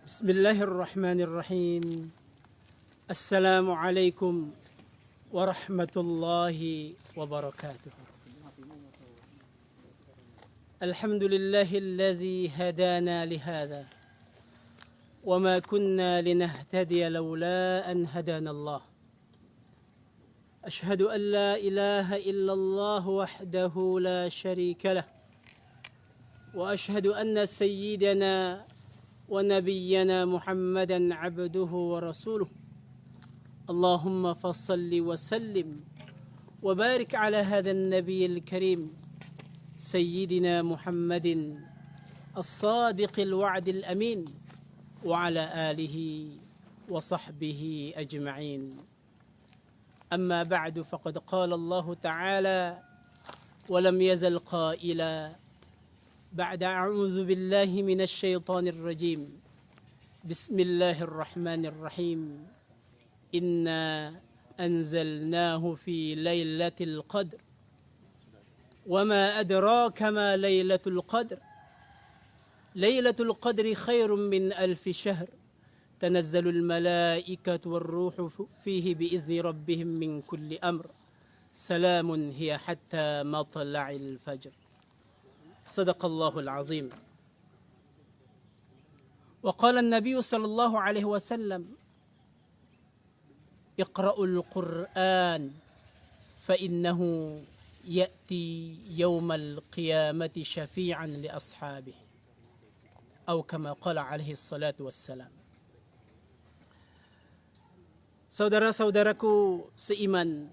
بسم الله الرحمن الرحيم. السلام عليكم ورحمة الله وبركاته. الحمد لله الذي هدانا لهذا وما كنا لنهتدي لولا أن هدانا الله. أشهد أن لا إله إلا الله وحده لا شريك له وأشهد أن سيدنا ونبينا محمدا عبده ورسوله. اللهم فصل وسلم وبارك على هذا النبي الكريم سيدنا محمد الصادق الوعد الأمين وعلى آله وصحبه أجمعين. أما بعد فقد قال الله تعالى ولم يزل قائلا بعد أعوذ بالله من الشيطان الرجيم بسم الله الرحمن الرحيم إنا أنزلناه في ليلة القدر وما أدراك ما ليلة القدر ليلة القدر خير من 1000 شهر تنزل الملائكة والروح فيه بإذن ربهم من كل أمر سلام هي حتى مطلع الفجر. صدق الله العظيم. وقال النبي صلى الله عليه وسلم اقرأوا القرآن فإنه يأتي يوم القيامة شفيعا لأصحابه أو كما قال عليه الصلاة والسلام. Saudara-saudaraku seiman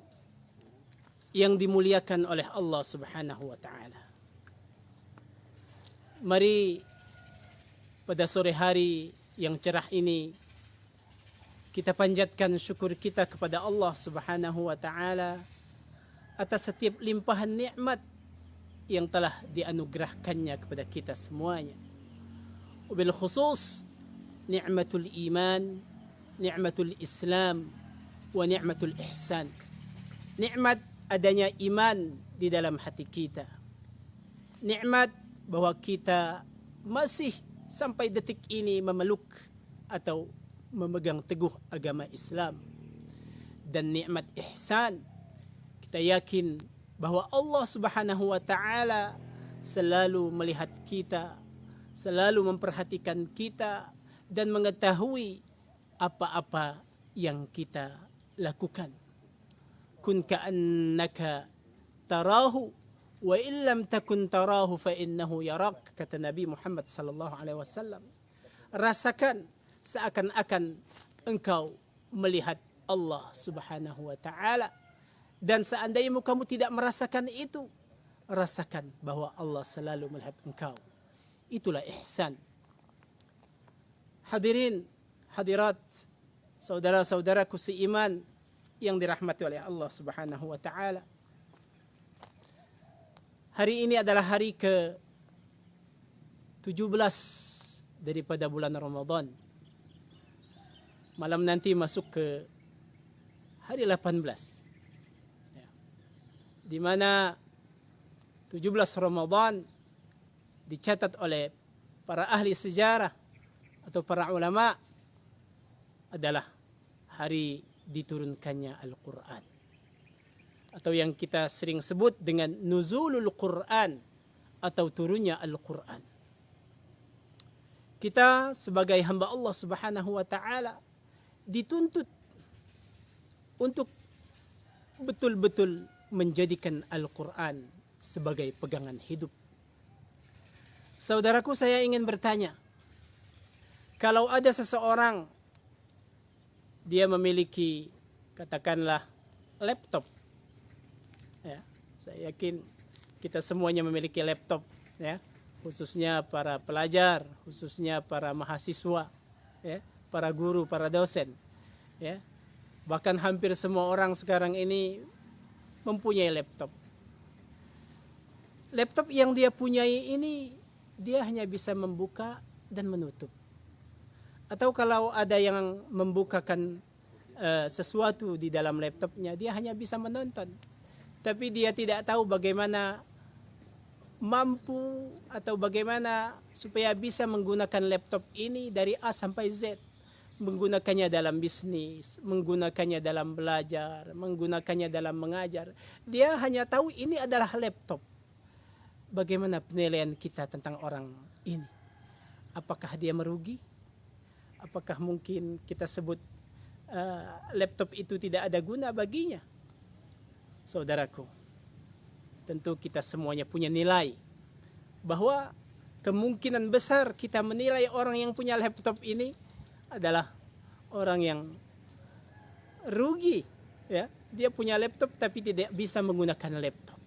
yang dimuliakan oleh Allah Subhanahu wa taala. Mari pada sore hari yang cerah ini kita panjatkan syukur kita kepada Allah Subhanahu wa taala atas setiap limpahan nikmat yang telah dianugerahkannya kepada kita semuanya. Wabil khusus ni'matul iman, ni'matul Islam, wa ni'matul ihsan. Nikmat adanya iman di dalam hati kita. Nikmat bahwa kita masih sampai detik ini memeluk atau memegang teguh agama Islam. Dan nikmat ihsan, kita yakin bahwa Allah Subhanahu wa taala selalu melihat kita, selalu memperhatikan kita dan mengetahui apa-apa yang kita lakukan. Kun ka'annaka tarahu wa illam takun tarahu fa innahu yarak, kata Nabi Muhammad sallallahu alaihi wasallam. Rasakan seakan-akan engkau melihat Allah Subhanahu wa taala, dan seandainya kamu tidak merasakan itu, rasakan bahwa Allah selalu melihat engkau. Itulah ihsan. Hadirin, hadirat, saudara-saudaraku seiman yang dirahmati oleh Allah Subhanahu wa taala. Hari ini adalah hari ke-17 daripada bulan Ramadan. Malam nanti masuk ke hari 18. Di mana 17 Ramadan dicatat oleh para ahli sejarah atau para ulama adalah hari diturunkannya Al-Quran, atau yang kita sering sebut dengan nuzulul Quran atau turunnya Al-Quran. Kita sebagai hamba Allah Subhanahu wa taala dituntut untuk betul-betul menjadikan Al-Quran sebagai pegangan hidup. Saudaraku, saya ingin bertanya, kalau ada seseorang dia memiliki katakanlah laptop, ya, saya yakin kita semuanya memiliki laptop, ya, khususnya para pelajar, khususnya para mahasiswa, ya, para guru, para dosen, ya. Bahkan hampir semua orang sekarang ini mempunyai laptop. Laptop yang dia punyai ini dia hanya bisa membuka dan menutup. Atau kalau ada yang membukakan sesuatu di dalam laptopnya, dia hanya bisa menonton. Tapi dia tidak tahu bagaimana mampu atau bagaimana supaya bisa menggunakan laptop ini dari A sampai Z. Menggunakannya dalam bisnis, menggunakannya dalam belajar, menggunakannya dalam mengajar. Dia hanya tahu ini adalah laptop. Bagaimana penilaian kita tentang orang ini? Apakah dia merugi? Apakah mungkin kita sebut laptop itu tidak ada guna baginya? Saudaraku, tentu kita semuanya punya nilai. Bahwa kemungkinan besar kita menilai orang yang punya laptop ini adalah orang yang rugi, ya. Dia punya laptop tapi tidak bisa menggunakan laptop.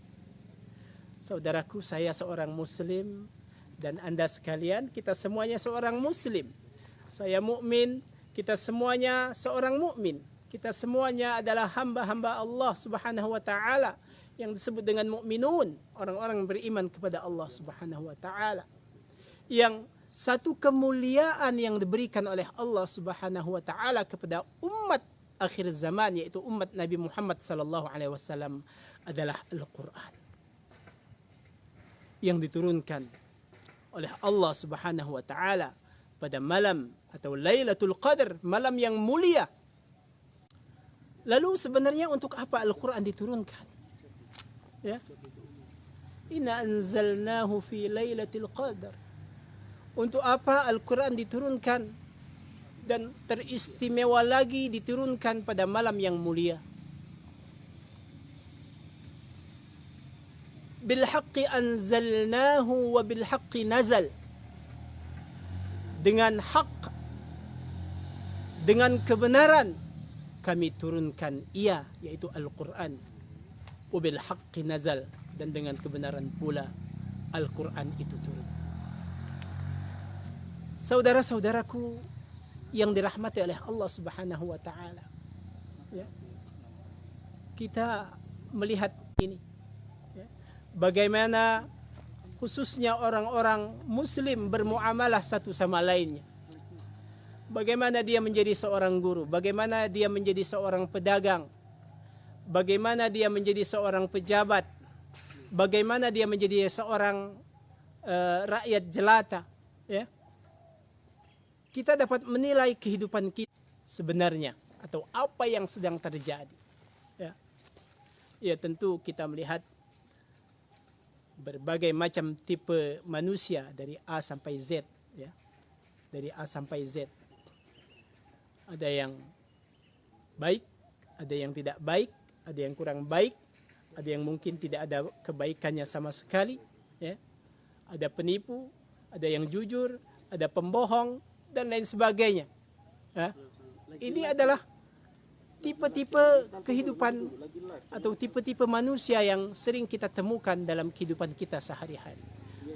Saudaraku, saya seorang muslim dan Anda sekalian, kita semuanya seorang muslim. Saya mukmin, kita semuanya seorang mukmin. Kita semuanya adalah hamba-hamba Allah Subhanahu wa taala yang disebut dengan mukminun, orang-orang beriman kepada Allah Subhanahu wa taala. Yang satu kemuliaan yang diberikan oleh Allah Subhanahu wa taala kepada umat akhir zaman, yaitu umat Nabi Muhammad sallallahu alaihi wasallam, adalah Al-Qur'an yang diturunkan oleh Allah Subhanahu wa taala pada malam atau Lailatul Qadar, malam yang mulia. Lalu sebenarnya untuk apa Al-Qur'an diturunkan? Ya. Inna anzalnahu fi Lailatul Qadar. Untuk apa Al-Quran diturunkan dan teristimewa lagi diturunkan pada malam yang mulia? Bilhaqqi anzalnahu wa bilhaqqi nazal. Dengan hak, dengan kebenaran kami turunkan ia, yaitu Al-Quran. Wa bilhaqqi nazal, dan dengan kebenaran pula Al-Quran itu turun. Saudara-saudaraku yang dirahmati oleh Allah Subhanahu wa taala, ya. Kita melihat ini, ya. Bagaimana khususnya orang-orang muslim bermuamalah satu sama lainnya. Bagaimana dia menjadi seorang guru, bagaimana dia menjadi seorang pedagang, bagaimana dia menjadi seorang pejabat, bagaimana dia menjadi seorang rakyat jelata, ya. Kita dapat menilai kehidupan kita sebenarnya atau apa yang sedang terjadi. Ya, ya tentu kita melihat berbagai macam tipe manusia dari A sampai Z. Ya, dari A sampai Z. Ada yang baik, ada yang tidak baik, ada yang kurang baik, ada yang mungkin tidak ada kebaikannya sama sekali. Ya, ada penipu, ada yang jujur, ada pembohong, dan lain sebagainya. Ya. Ini adalah tipe-tipe kehidupan atau tipe-tipe manusia yang sering kita temukan dalam kehidupan kita sehari-hari.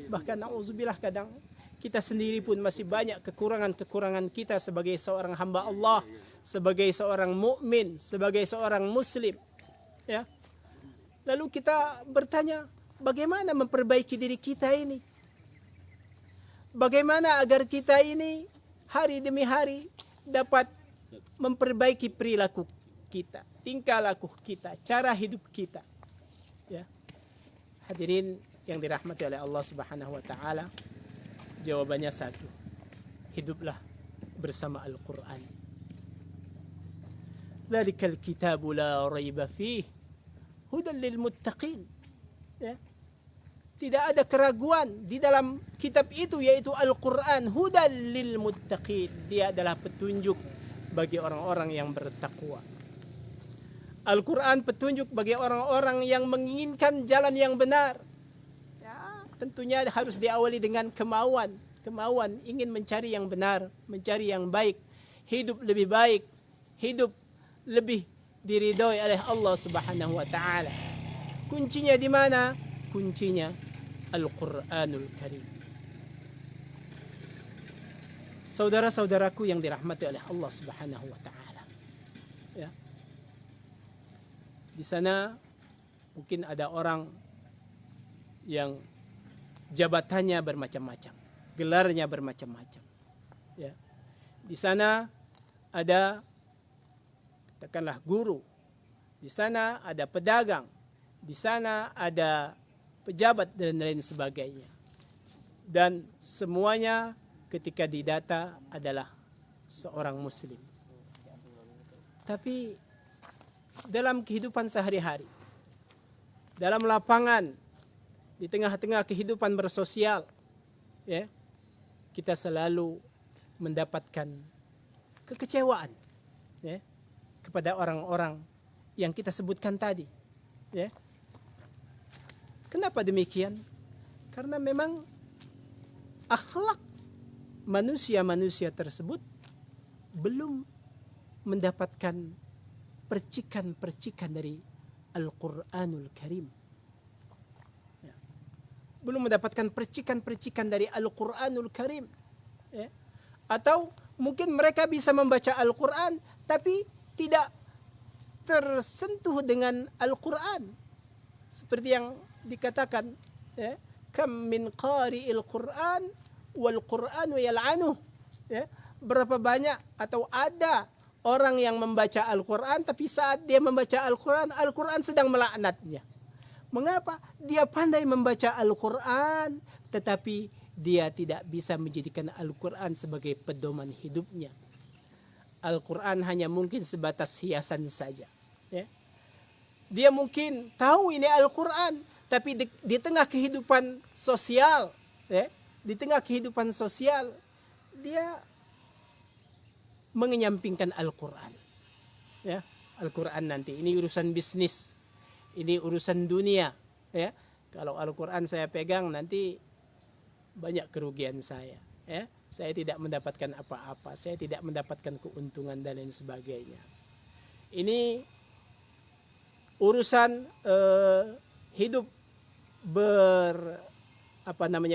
Bahkan na'udzubillah, kadang kita sendiri pun masih banyak kekurangan-kekurangan kita sebagai seorang hamba Allah, sebagai seorang mukmin, sebagai seorang muslim. Ya. Lalu kita bertanya, bagaimana memperbaiki diri kita ini? Bagaimana agar kita ini hari demi hari dapat memperbaiki perilaku kita, tingkah laku kita, cara hidup kita. Ya. Hadirin yang dirahmati oleh Allah Subhanahu wa taala, jawabannya satu. Hiduplah bersama Al-Qur'an. Dzalikal kitabu la raiba fihi hudan lil muttaqin. Ya. Tidak ada keraguan di dalam kitab itu, yaitu Al-Quran. Hudal lil muttaqin. Dia adalah petunjuk bagi orang-orang yang bertakwa. Al-Quran petunjuk bagi orang-orang yang menginginkan jalan yang benar. Ya, tentunya harus diawali dengan kemauan. Kemauan ingin mencari yang benar, mencari yang baik. Hidup lebih baik. Hidup lebih diridhoi oleh Allah Subhanahu wa ta'ala. Kuncinya di mana? Kuncinya Al-Quranul Karim. Saudara-saudaraku yang dirahmati oleh Allah Subhanahu wa taala. Ya. Di sana mungkin ada orang yang jabatannya bermacam-macam, gelarnya bermacam-macam. Ya. Di sana ada katakanlah guru. Di sana ada pedagang. Di sana ada pejabat dan lain sebagainya. Dan semuanya ketika didata adalah seorang muslim. Tapi dalam kehidupan sehari-hari, dalam lapangan, di tengah-tengah kehidupan bersosial, ya, kita selalu mendapatkan kekecewaan, ya, kepada orang-orang yang kita sebutkan tadi, ya. Kenapa demikian? Karena memang akhlak manusia-manusia tersebut belum mendapatkan percikan-percikan dari Al-Quranul Karim. Ya. Belum mendapatkan percikan-percikan dari Al-Quranul Karim. Ya. Atau mungkin mereka bisa membaca Al-Quran tapi tidak tersentuh dengan Al-Quran. Seperti yang dikatakan, ya, kam min qari'il Quran wal Qur'anu yal'anuh. Ya. Berapa banyak atau ada orang yang membaca Al-Quran tapi saat dia membaca Al-Quran, Al-Quran sedang melaknatnya. Mengapa? Dia pandai membaca Al-Quran tetapi dia tidak bisa menjadikan Al-Quran sebagai pedoman hidupnya. Al-Quran hanya mungkin sebatas hiasan saja. Ya. Dia mungkin tahu ini Al-Quran, tapi di tengah kehidupan sosial, ya, di tengah kehidupan sosial, dia mengenyampingkan Al-Quran. Ya, Al-Quran nanti ini urusan bisnis, ini urusan dunia. Ya, kalau Al-Quran saya pegang nanti banyak kerugian saya. Ya, saya tidak mendapatkan apa-apa, saya tidak mendapatkan keuntungan dan lain sebagainya. Ini urusan hidup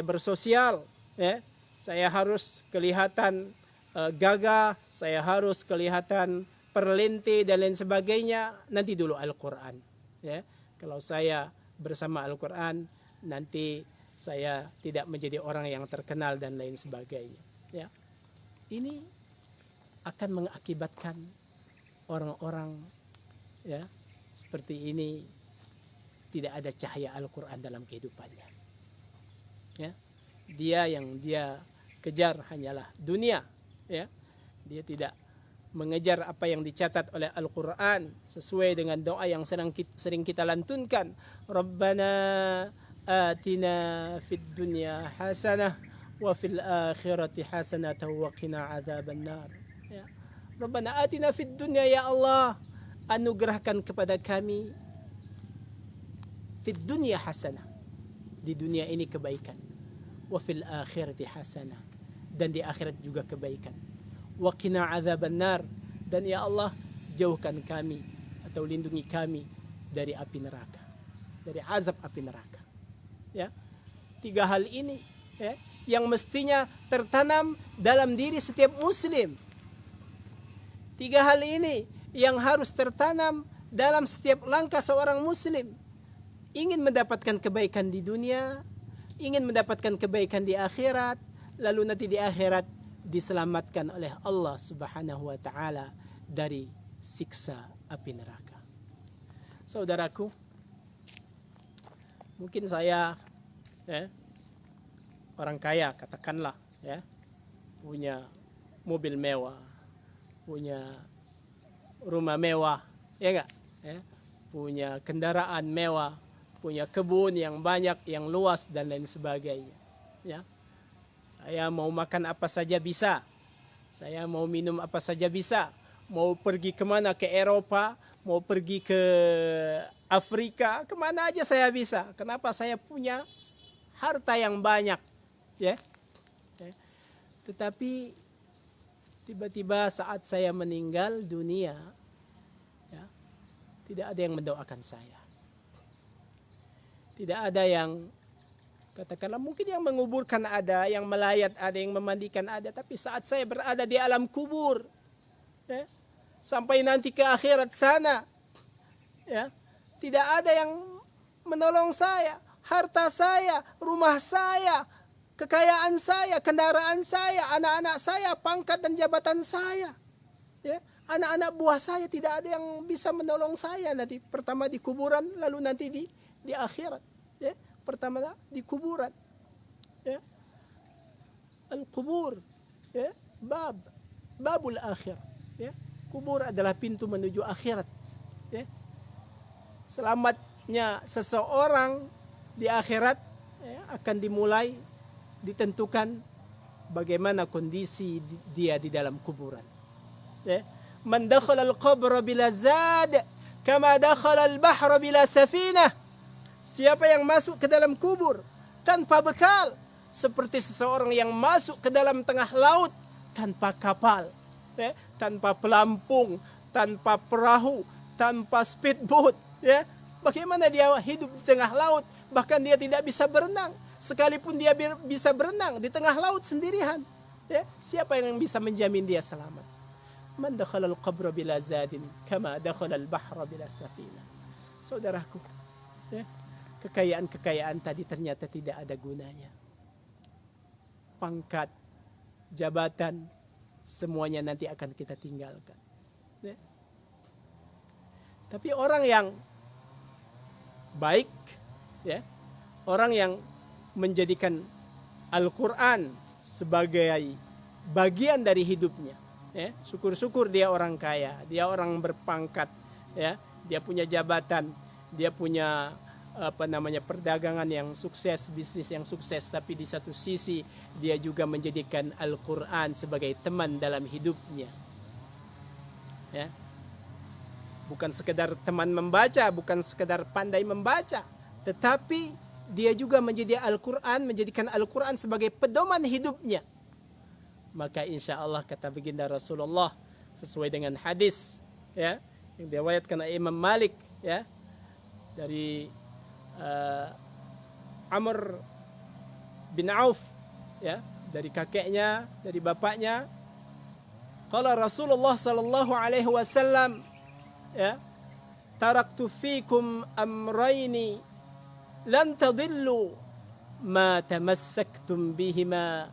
bersosial. Ya, saya harus kelihatan gagah, saya harus kelihatan perlente dan lain sebagainya. Nanti dulu Al-Quran. Ya, kalau saya bersama Al-Quran, nanti saya tidak menjadi orang yang terkenal dan lain sebagainya. Ya, ini akan mengakibatkan orang-orang, ya, seperti ini tidak ada cahaya Al-Quran dalam kehidupannya. Ya, dia kejar hanyalah dunia. Ya, dia tidak mengejar apa yang dicatat oleh Al-Quran sesuai dengan doa yang sering kita lantunkan. Rabbana atina fid dunya hasanah wa fil akhirati hasanah wa qina adzabannar. Ya. Rabbana atina fid dunya, ya Allah, anugerahkan kepada kami fid dunya hasanah, di dunia ini kebaikan, wa fil akhirati hasanah, dan di akhirat juga kebaikan, wa qina adzabannar, dan ya Allah jauhkan kami atau lindungi kami dari api neraka, dari azab api neraka. Ya, 3 hal ini, ya, yang mestinya tertanam dalam diri setiap muslim. 3 hal ini yang harus tertanam dalam setiap langkah seorang muslim. Ingin mendapatkan kebaikan di dunia, ingin mendapatkan kebaikan di akhirat, lalu nanti di akhirat diselamatkan oleh Allah Subhanahu wa taala dari siksa api neraka. Saudaraku, mungkin saya, ya, orang kaya katakanlah, ya, punya mobil mewah, punya rumah mewah, ya enggak? Ya, punya kendaraan mewah, punya kebun yang banyak, yang luas dan lain sebagainya. Ya, saya mau makan apa saja bisa, saya mau minum apa saja bisa, mau pergi kemana, ke Eropa, mau pergi ke Afrika, kemana aja saya bisa. Kenapa? Saya punya harta yang banyak, ya. Tetapi tiba-tiba saat saya meninggal dunia, ya, tidak ada yang mendoakan saya. Tidak ada yang, katakanlah mungkin yang menguburkan ada, yang melayat ada, yang memandikan ada. Tapi saat saya berada di alam kubur, ya, sampai nanti ke akhirat sana, ya, tidak ada yang menolong saya. Harta saya, rumah saya, kekayaan saya, kendaraan saya, anak-anak saya, pangkat dan jabatan saya, ya, anak-anak buah saya, tidak ada yang bisa menolong saya nanti. Pertama di kuburan, lalu nanti di akhirat. Ya. pertama di kuburan. Ya. Al-kubur, ya, babul akhir. Ya. Kubur adalah pintu menuju akhirat. Ya. Selamatnya seseorang di akhirat ya, akan dimulai ditentukan bagaimana kondisi dia di dalam kuburan. Ya. Man dakhala al-qabra bila zad kama dakhala al-bahra bila safinah. Siapa yang masuk ke dalam kubur tanpa bekal, seperti seseorang yang masuk ke dalam tengah laut tanpa kapal, ya, tanpa pelampung, tanpa perahu, tanpa speedboat, ya. Bagaimana dia hidup di tengah laut? Bahkan dia tidak bisa berenang. Sekalipun dia bisa berenang di tengah laut sendirian, ya, siapa yang bisa menjamin dia selamat? Man dakhala al-qabra bila zadin kama dakhala al-bahra bila safinah. Saudaraku, ya, kekayaan-kekayaan tadi ternyata tidak ada gunanya. Pangkat, jabatan, semuanya nanti akan kita tinggalkan. Ya. Tapi orang yang baik, ya, orang yang menjadikan Al-Quran sebagai bagian dari hidupnya, ya, syukur-syukur dia orang kaya, dia orang berpangkat, ya, dia punya jabatan, dia punya perdagangan yang sukses, bisnis yang sukses, tapi di satu sisi dia juga menjadikan Al-Quran sebagai teman dalam hidupnya. Ya. Bukan sekedar teman membaca, bukan sekedar pandai membaca, tetapi dia juga menjadikan Al-Quran sebagai pedoman hidupnya. Maka insya Allah kata baginda Rasulullah sesuai dengan hadis, ya, yang diriwayatkan oleh Imam Malik, ya, dari Amr bin Auf, ya, dari kakeknya, dari bapaknya. Qala Rasulullah sallallahu alaihi wasallam, ya, taraktu fikum amrayni lan tadillu ma tamassaktum bihima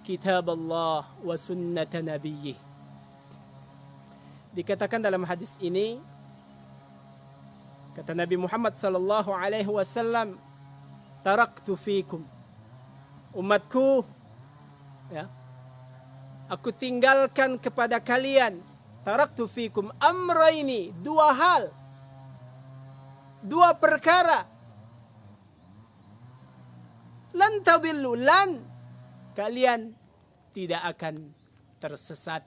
kitab Allah wa sunnata nabiyyih. Dikatakan dalam hadis ini, kata Nabi Muhammad sallallahu alaihi wasallam, taraktu fikum, umatku, ya, aku tinggalkan kepada kalian, taraktu fikum amrayni, dua hal, dua perkara, lan tadillu, lan, kalian tidak akan tersesat,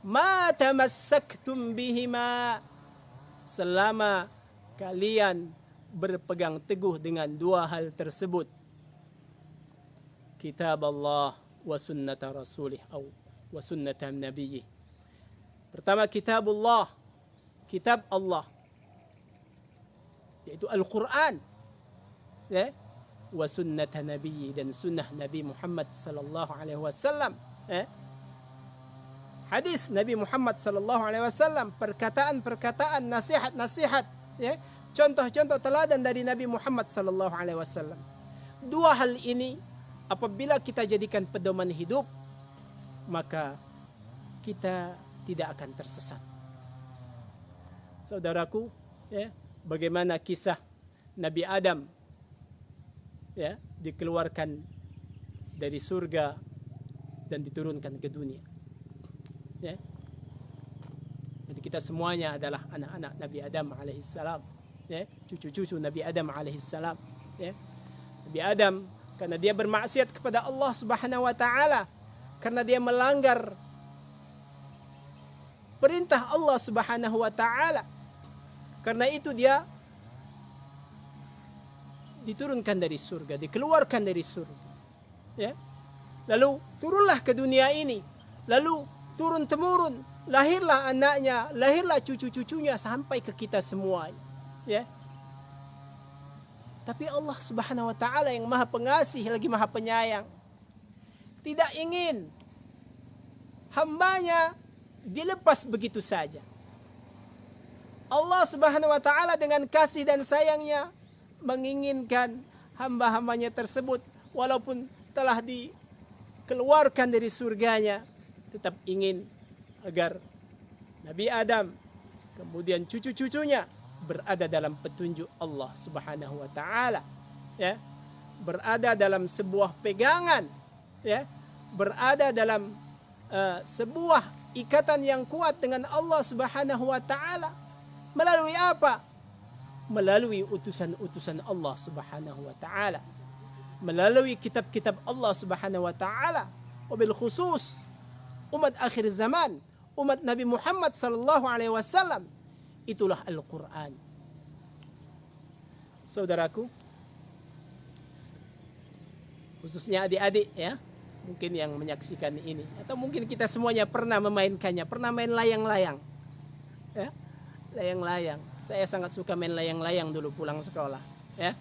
ma tamassaktum bihima, selama kalian berpegang teguh dengan dua hal tersebut, kitab Allah wa sunnata rasulih atau wa sunnata nabiyyih. Pertama kitabullah, kitab Allah, yaitu Al-Quran, ya, wa sunnata nabiyyih, dan sunnah Nabi Muhammad sallallahu alaihi wasallam, ya. Hadis Nabi Muhammad sallallahu alaihi wasallam, perkataan-perkataan, nasihat-nasihat, ya, contoh-contoh teladan dari Nabi Muhammad sallallahu alaihi wasallam. Dua hal ini apabila kita jadikan pedoman hidup, maka kita tidak akan tersesat. Saudaraku, ya, bagaimana kisah Nabi Adam, ya, dikeluarkan dari surga dan diturunkan ke dunia. Ya. Jadi kita semuanya adalah anak-anak Nabi Adam alaihissalam, ya, cucu-cucu Nabi Adam alaihissalam, ya. Nabi Adam, karena dia bermaksiat kepada Allah Subhanahu wa taala, karena dia melanggar perintah Allah Subhanahu wa taala, karena itu dia diturunkan dari surga, dikeluarkan dari surga, ya. Lalu turunlah ke dunia ini, lalu turun temurun, lahirlah anaknya, lahirlah cucu-cucunya sampai ke kita semua, ya. Tapi Allah Subhanahu wa taala yang Maha Pengasih lagi Maha Penyayang tidak ingin hambanya dilepas begitu saja. Allah Subhanahu wa taala dengan kasih dan sayangnya menginginkan hamba-hambanya tersebut walaupun telah dikeluarkan dari surganya, tetap ingin agar Nabi Adam kemudian cucu-cucunya berada dalam petunjuk Allah Subhanahu wa taala. ya, berada dalam sebuah pegangan, ya, berada dalam sebuah ikatan yang kuat dengan Allah Subhanahu wa taala. Melalui apa? Melalui utusan-utusan Allah Subhanahu wa taala. Melalui kitab-kitab Allah Subhanahu wa taala, wabil khusus umat akhir zaman, umat Nabi Muhammad sallallahu alaihi wasallam, itulah Al-Qur'an. Saudaraku, khususnya adik-adik ya, mungkin yang menyaksikan ini, atau mungkin kita semuanya pernah memainkannya, pernah main layang-layang. Ya, layang-layang. Saya sangat suka main layang-layang dulu pulang sekolah, ya.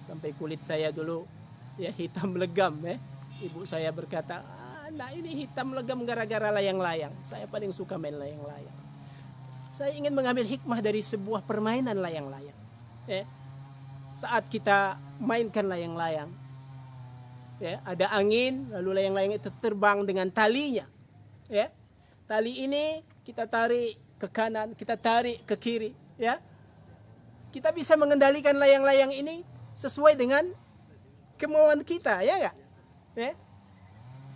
Sampai kulit saya dulu ya hitam legam, ya. Ibu saya berkata, "Nah, ini hitam legam gara-gara layang-layang." Saya paling suka main layang-layang. Saya ingin mengambil hikmah dari sebuah permainan layang-layang. Ya. Saat kita mainkan layang-layang, ya, ada angin, lalu layang-layang itu terbang dengan talinya. Ya. Tali ini kita tarik ke kanan, kita tarik ke kiri, ya. Kita bisa mengendalikan layang-layang ini sesuai dengan kemauan kita, ya enggak? Ya.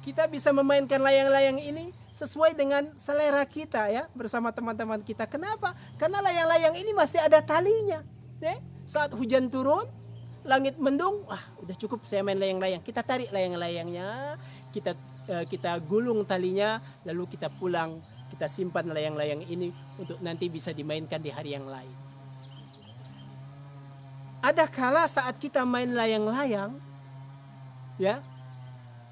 Kita bisa memainkan layang-layang ini sesuai dengan selera kita, ya, bersama teman-teman kita. Kenapa? Karena layang-layang ini masih ada talinya, ya. Saat hujan turun, langit mendung, wah, udah cukup saya main layang-layang. Kita tarik layang-layangnya, kita gulung talinya, lalu kita pulang, kita simpan layang-layang ini untuk nanti bisa dimainkan di hari yang lain. Ada kala saat kita main layang-layang, ya,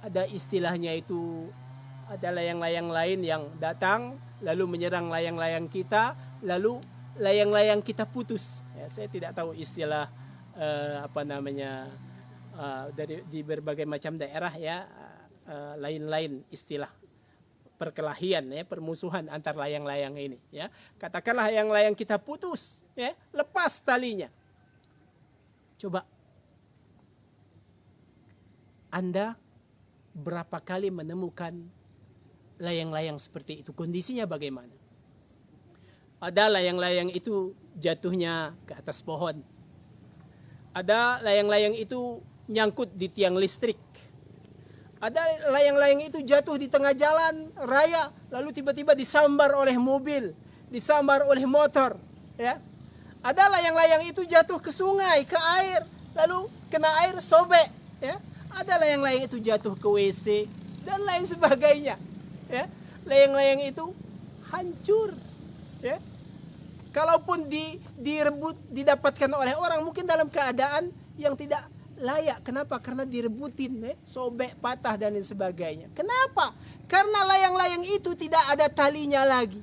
ada istilahnya itu, ada layang-layang lain yang datang lalu menyerang layang-layang kita, lalu layang-layang kita putus. Ya, saya tidak tahu istilah di berbagai macam daerah, ya, lain-lain istilah perkelahian, ya, permusuhan antar layang-layang ini, ya. Katakanlah layang-layang kita putus, ya, lepas talinya. Coba Anda berapa kali menemukan layang-layang seperti itu? Kondisinya bagaimana? Ada layang-layang itu jatuhnya ke atas pohon. Ada layang-layang itu nyangkut di tiang listrik. Ada layang-layang itu jatuh di tengah jalan raya, lalu tiba-tiba disambar oleh mobil, disambar oleh motor, ya. Ada layang-layang itu jatuh ke sungai, ke air, lalu kena air sobek, ya. Ada layang-layang itu jatuh ke WC dan lain sebagainya, ya. Layang-layang itu hancur, ya. Kalaupun didapatkan oleh orang mungkin dalam keadaan yang tidak layak. Kenapa? Karena direbutin, ya, sobek, patah dan lain sebagainya. Kenapa? Karena layang-layang itu tidak ada talinya lagi.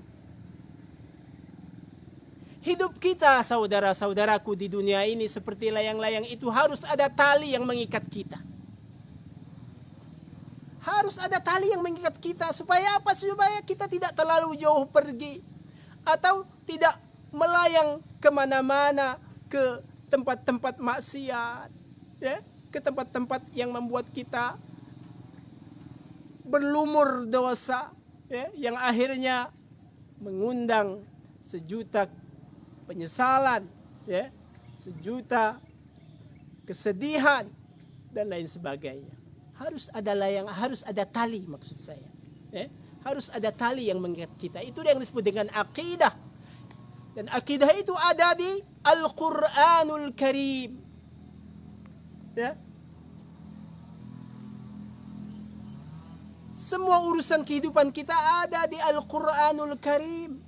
Hidup kita, saudara-saudaraku, di dunia ini seperti layang-layang itu harus ada tali yang mengikat kita. Harus ada tali yang mengikat kita. Supaya apa? Supaya kita tidak terlalu jauh pergi. Atau tidak melayang kemana-mana, ke tempat-tempat maksiat, ya, ke tempat-tempat yang membuat kita berlumur dosa, ya, yang akhirnya mengundang sejuta penyesalan, ya, sejuta kesedihan dan lain sebagainya. Harus ada tali, maksud saya, ya. Harus ada tali yang mengikat kita. Itu yang disebut dengan akidah. Dan akidah itu ada di Al-Quranul Karim, ya. Semua urusan kehidupan kita ada di Al-Quranul Karim.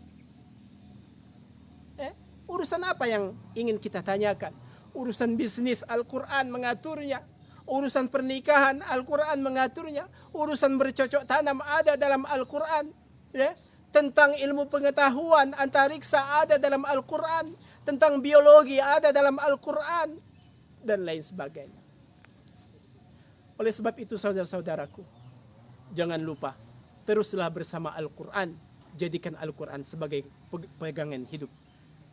Urusan apa yang ingin kita tanyakan? Urusan bisnis, Al-Quran mengaturnya. Urusan pernikahan, Al-Quran mengaturnya. Urusan bercocok tanam ada dalam Al-Quran, ya. Tentang ilmu pengetahuan antariksa ada dalam Al-Quran. Tentang biologi ada dalam Al-Quran. Dan lain sebagainya. Oleh sebab itu, saudara-saudaraku, jangan lupa, teruslah bersama Al-Quran. Jadikan Al-Quran sebagai pegangan hidup.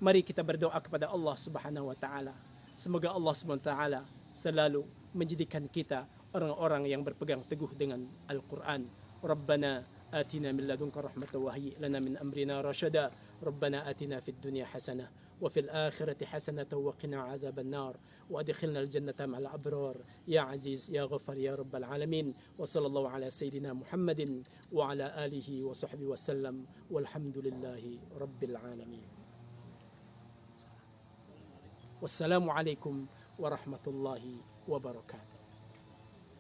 Mari kita berdoa kepada Allah Subhanahu wa taala. Semoga Allah Subhanahu wa taala selalu menjadikan kita orang-orang yang berpegang teguh dengan Al-Quran. Rabbana atina min ladunka rahmatan wa hayyi lana min amrina rasyada. Rabbana atina fid dunya hasanah وفي الآخرة حسنة وقنا عذاب النار وأدخلنا الجنة مع الأبرار يا عزيز يا غفر يا رب العالمين. وصلى الله على سيدنا محمد وعلى آله وصحبه وسلم والحمد لله رب العالمين. والسلام عليكم ورحمة الله وبركاته.